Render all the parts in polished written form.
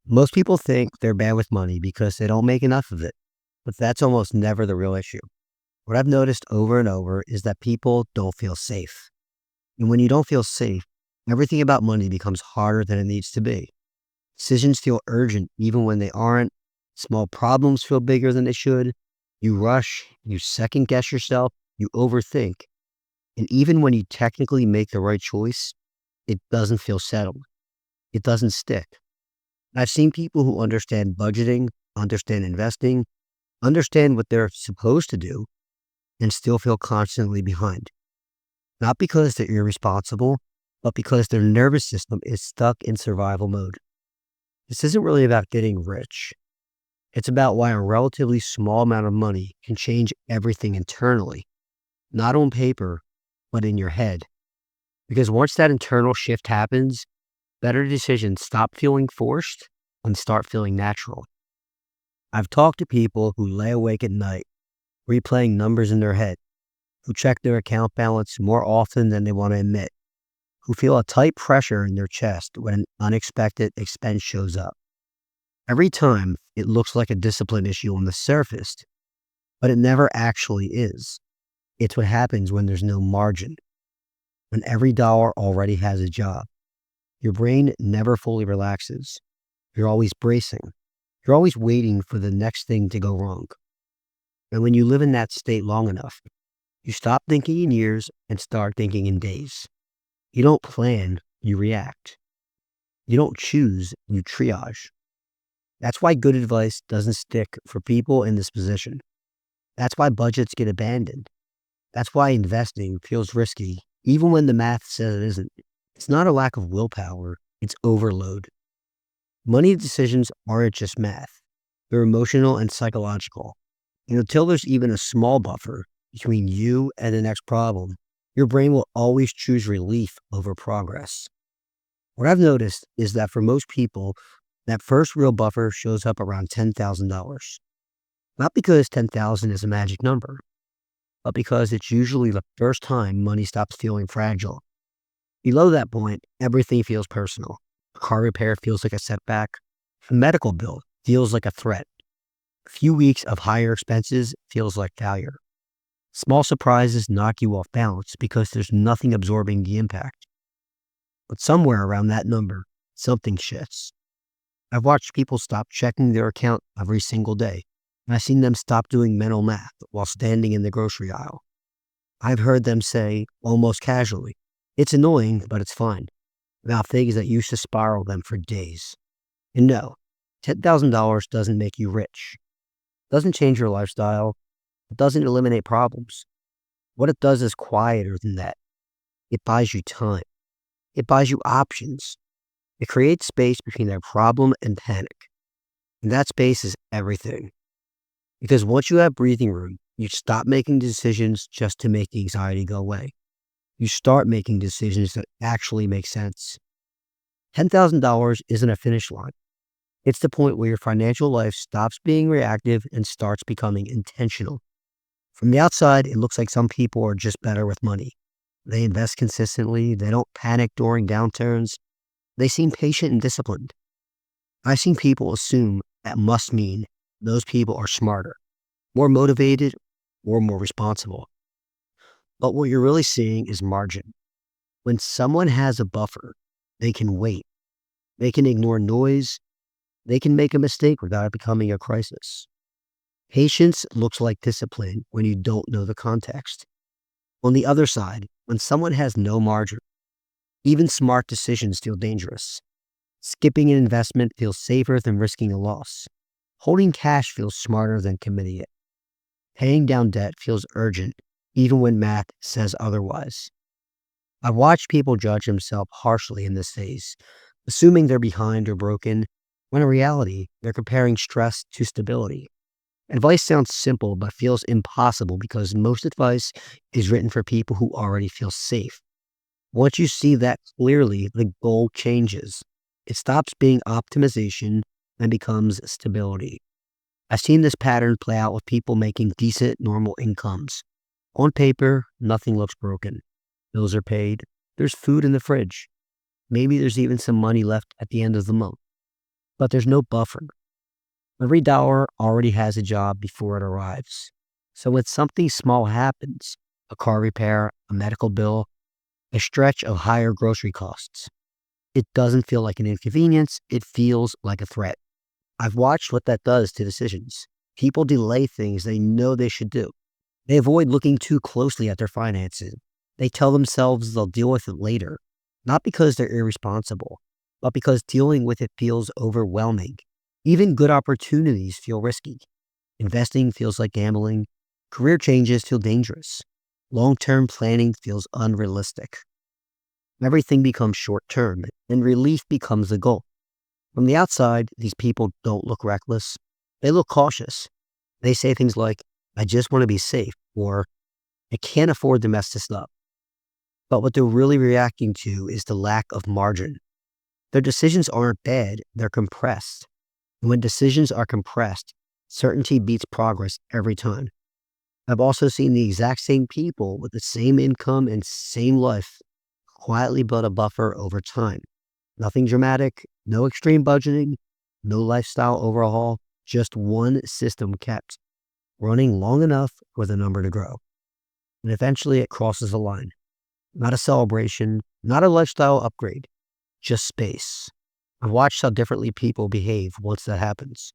Most people think they're bad with money because they don't make enough of it, but that's almost never the real issue. What I've noticed over and over is that people don't feel safe. And when you don't feel safe, everything about money becomes harder than it needs to be. Decisions feel urgent even when they aren't. Small problems feel bigger than they should. You rush, you second guess yourself, you overthink. And even when you technically make the right choice, it doesn't feel settled. It doesn't stick. I've seen people who understand budgeting, understand investing, understand what they're supposed to do, and still feel constantly behind. Not because they're irresponsible, but because their nervous system is stuck in survival mode. This isn't really about getting rich. It's about why a relatively small amount of money can change everything internally, not on paper, but in your head. Because once that internal shift happens, better decisions stop feeling forced and start feeling natural. I've talked to people who lay awake at night replaying numbers in their head, who check their account balance more often than they want to admit, who feel a tight pressure in their chest when an unexpected expense shows up. Every time, it looks like a discipline issue on the surface, but it never actually is. It's what happens when there's no margin, when every dollar already has a job. Your brain never fully relaxes. You're always bracing. You're always waiting for the next thing to go wrong. And when you live in that state long enough, you stop thinking in years and start thinking in days. You don't plan, you react. You don't choose, you triage. That's why good advice doesn't stick for people in this position. That's why budgets get abandoned. That's why investing feels risky, even when the math says it isn't. It's not a lack of willpower, it's overload. Money decisions aren't just math, they're emotional and psychological. And until there's even a small buffer between you and the next problem, your brain will always choose relief over progress. What I've noticed is that for most people, that first real buffer shows up around $10,000. Not because 10,000 is a magic number, but because it's usually the first time money stops feeling fragile. Below that point, everything feels personal. A car repair feels like a setback. A medical bill feels like a threat. A few weeks of higher expenses feels like failure. Small surprises knock you off balance because there's nothing absorbing the impact. But somewhere around that number, something shifts. I've watched people stop checking their account every single day, and I've seen them stop doing mental math while standing in the grocery aisle. I've heard them say, almost casually, "It's annoying, but it's fine," about things that used to spiral them for days. And no, $10,000 doesn't make you rich. It doesn't change your lifestyle. It doesn't eliminate problems. What it does is quieter than that. It buys you time. It buys you options. It creates space between that problem and panic. And that space is everything. Because once you have breathing room, you stop making decisions just to make the anxiety go away. You start making decisions that actually make sense. $10,000 isn't a finish line. It's the point where your financial life stops being reactive and starts becoming intentional. From the outside, it looks like some people are just better with money. They invest consistently. They don't panic during downturns. They seem patient and disciplined. I've seen people assume that must mean those people are smarter, more motivated, or more responsible. But what you're really seeing is margin. When someone has a buffer, they can wait. They can ignore noise. They can make a mistake without it becoming a crisis. Patience looks like discipline when you don't know the context. On the other side, when someone has no margin, even smart decisions feel dangerous. Skipping an investment feels safer than risking a loss. Holding cash feels smarter than committing it. Paying down debt feels urgent, even when math says otherwise. I've watched people judge themselves harshly in this phase, assuming they're behind or broken, when in reality, they're comparing stress to stability. Advice sounds simple, but feels impossible because most advice is written for people who already feel safe. Once you see that clearly, the goal changes. It stops being optimization and becomes stability. I've seen this pattern play out with people making decent, normal incomes. On paper, nothing looks broken. Bills are paid. There's food in the fridge. Maybe there's even some money left at the end of the month. but there's no buffer. Every dollar already has a job before it arrives. So when something small happens, a car repair, a medical bill, a stretch of higher grocery costs, it doesn't feel like an inconvenience, it feels like a threat. I've watched what that does to decisions. People delay things they know they should do. They avoid looking too closely at their finances. They tell themselves they'll deal with it later, not because they're irresponsible, but because dealing with it feels overwhelming. Even good opportunities feel risky. Investing feels like gambling. Career changes feel dangerous. Long-term planning feels unrealistic. Everything becomes short-term, and relief becomes the goal. From the outside, these people don't look reckless. They look cautious. They say things like, I just want to be safe, or I can't afford to mess this up. But what they're really reacting to is the lack of margin. Their decisions aren't bad, they're compressed. And when decisions are compressed, certainty beats progress every time. I've also seen the exact same people with the same income and same life quietly build a buffer over time. Nothing dramatic, no extreme budgeting, no lifestyle overhaul, just one system kept running long enough for the number to grow. And eventually it crosses a line. Not a celebration, not a lifestyle upgrade, just space. I've watched how differently people behave once that happens.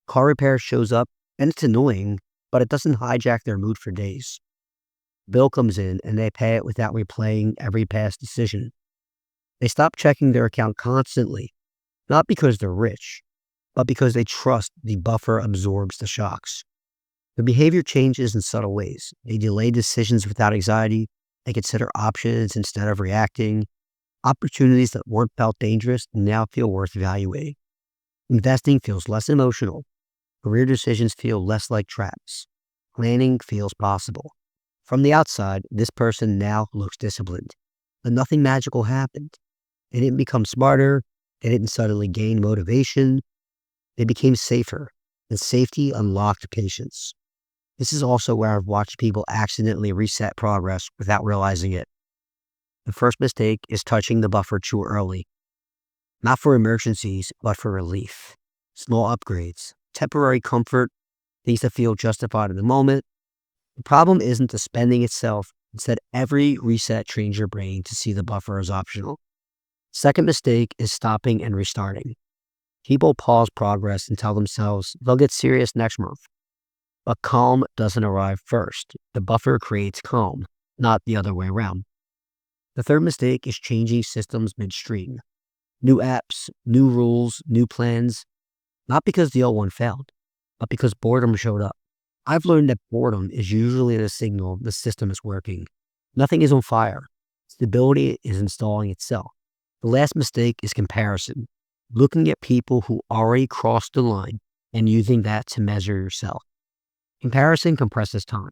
Car repair shows up, and it's annoying, but it doesn't hijack their mood for days. Bill comes in, and they pay it without replaying every past decision. They stop checking their account constantly, not because they're rich, but because they trust the buffer absorbs the shocks. The behavior changes in subtle ways. They delay decisions without anxiety. They consider options instead of reacting. Opportunities that weren't felt dangerous now feel worth evaluating. Investing feels less emotional. Career decisions feel less like traps. Planning feels possible. From the outside, this person now looks disciplined. But nothing magical happened. They didn't become smarter. They didn't suddenly gain motivation. They became safer. And safety unlocked patience. This is also where I've watched people accidentally reset progress without realizing it. The first mistake is touching the buffer too early. Not for emergencies, but for relief. Small upgrades, temporary comfort, things that feel justified in the moment. The problem isn't the spending itself. Instead, every reset trains your brain to see the buffer as optional. Second mistake is stopping and restarting. People pause progress and tell themselves they'll get serious next month. But calm doesn't arrive first. The buffer creates calm, not the other way around. The third mistake is changing systems midstream. New apps, new rules, new plans, not because the old one failed, but because boredom showed up. I've learned that boredom is usually a signal the system is working. Nothing is on fire. Stability is installing itself. The last mistake is comparison. Looking at people who already crossed the line and using that to measure yourself. Comparison compresses time.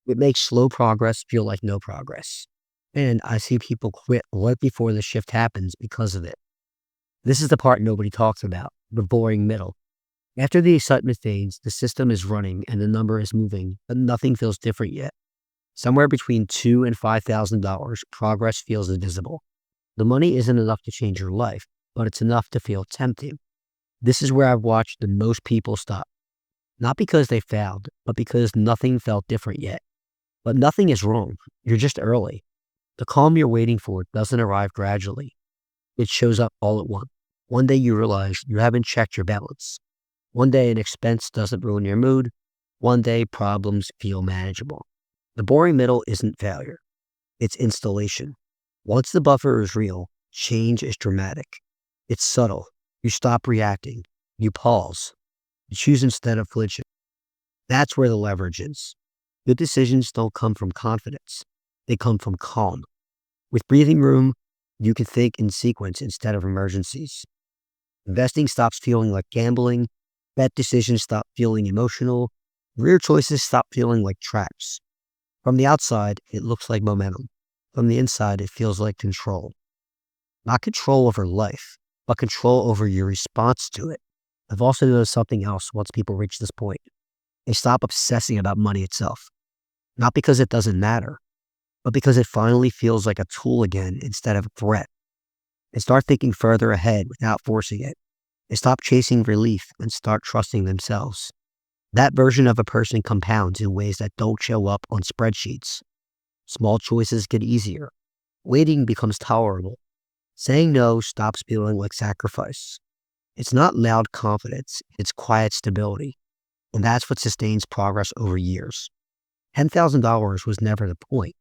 It makes slow progress feel like no progress. And I see people quit right before the shift happens because of it. This is the part nobody talks about, the boring middle. After the excitement fades, the system is running and the number is moving, but nothing feels different yet. Somewhere between $2,000 and $5,000, progress feels invisible. The money isn't enough to change your life, but it's enough to feel tempting. This is where I've watched the most people stop. Not because they failed, but because nothing felt different yet. But nothing is wrong. You're just early. The calm you're waiting for doesn't arrive gradually. It shows up all at once. One day you realize you haven't checked your balance. One day an expense doesn't ruin your mood. One day problems feel manageable. The boring middle isn't failure. It's installation. Once the buffer is real, change is dramatic. It's subtle. You stop reacting. You pause. You choose instead of flinching. That's where the leverage is. Good decisions don't come from confidence. They come from calm. With breathing room, you can think in sequence instead of emergencies. Investing stops feeling like gambling. Bad decisions stop feeling emotional. Career choices stop feeling like traps. From the outside, it looks like momentum. From the inside, it feels like control. Not control over life, but control over your response to it. I've also noticed something else once people reach this point. They stop obsessing about money itself. Not because it doesn't matter, but because it finally feels like a tool again instead of a threat. They start thinking further ahead without forcing it. They stop chasing relief and start trusting themselves. That version of a person compounds in ways that don't show up on spreadsheets. Small choices get easier. Waiting becomes tolerable. Saying no stops feeling like sacrifice. It's not loud confidence, it's quiet stability. And that's what sustains progress over years. $10,000 was never the point.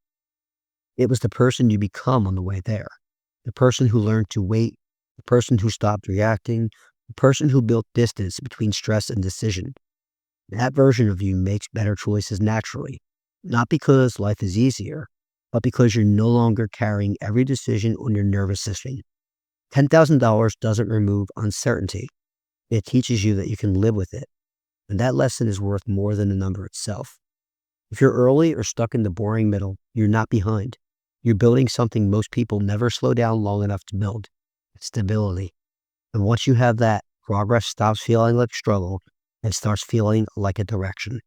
It was the person you become on the way there. The person who learned to wait, the person who stopped reacting, the person who built distance between stress and decision. That version of you makes better choices naturally, not because life is easier, but because you're no longer carrying every decision on your nervous system. $10,000 doesn't remove uncertainty. It teaches you that you can live with it. And that lesson is worth more than the number itself. If you're early or stuck in the boring middle, you're not behind. You're building something most people never slow down long enough to build: stability. And once you have that, progress stops feeling like struggle and starts feeling like a direction.